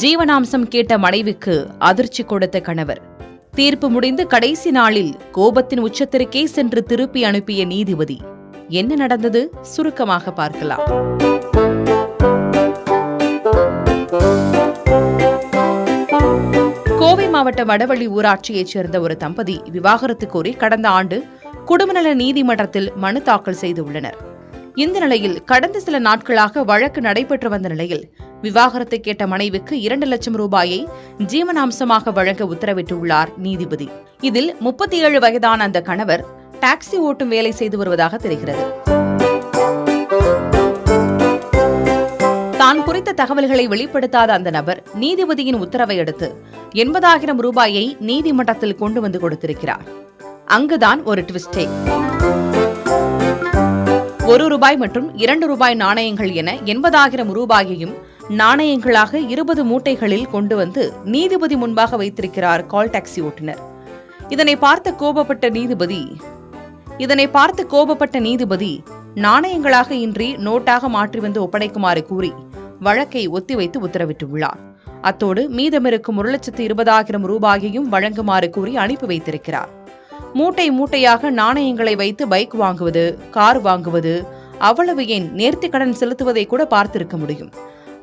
ஜீவனாம்சம் கேட்ட மனைவிக்கு அதிர்ச்சி கொடுத்த கணவர். தீர்ப்பு முடிந்து கடைசி நாளில் கோபத்தின் உச்சத்திற்கே சென்று திருப்பி அனுப்பிய நீதிபதி. என்ன நடந்தது? சுருக்கமாக பார்க்கலாம். கோவை மாவட்டம் வடவள்ளி ஊராட்சியைச் சேர்ந்த ஒரு தம்பதி விவாகரத்து கோரி கடந்த ஆண்டு குடும்பநல நீதிமன்றத்தில் மனு தாக்கல் செய்துள்ளனர். இந்த நிலையில் கடந்த சில நாட்களாக வழக்கு நடைபெற்று வந்த நிலையில் விவாகரத்தை கேட்ட மனைவிக்கு 2 லட்சம் ரூபாயை ஜீவனாம்சமாக வழங்க உத்தரவிட்டுள்ளார் நீதிபதி. இதில் 37 வயதான அந்த கணவர் டாக்ஸி ஓட்டும் வேலை செய்து வருவதாக தெரிகிறது. தான் குறித்த தகவல்களை வெளிப்படுத்தாத அந்த நபர் நீதிபதியின் உத்தரவை அடுத்து 80,000 ரூபாயை நீதிமன்றத்தில் கொண்டு வந்து கொடுத்திருக்கிறார். அங்குதான் ஒரு ட்விஸ்டே. 1 ரூபாய் மற்றும் 2 ரூபாய் நாணயங்கள் என 80,000 ரூபாயையும் நாணயங்களாக 20 மூட்டைகளில் கொண்டு வந்து நீதிபதி முன்பாக வைத்திருக்கிறார் கால் டாக்ஸி ஓட்டுநர். இதனை பார்த்து கோபப்பட்ட நீதிபதி நாணயங்களாக இன்றி நோட்டாக மாற்றி வந்து ஒப்படைக்குமாறு கூறி வழக்கை ஒத்திவைத்து உத்தரவிட்டுள்ளார். அத்தோடு மீதமிருக்கும் 1,20,000 ரூபாயையும் வழங்குமாறு கூறி அனுப்பி வைத்திருக்கிறார். மூட்டை மூட்டையாக நாணயங்களை வைத்து பைக் வாங்குவது, கார் வாங்குவது, அவ்வளவு ஏன் நேர்த்திக்கடன் செலுத்துவதை கூட பார்த்திருக்க முடியும்.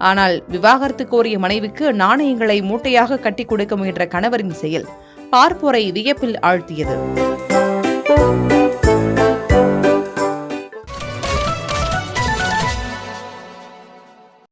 ஆனால் விவாகரத்து கோரிய மனைவிக்கு நாணயங்களை மூட்டையாக கட்டி கொடுக்க முயன்ற கணவரின் செயல் பார்ப்போரை வியப்பில் ஆழ்த்தியது.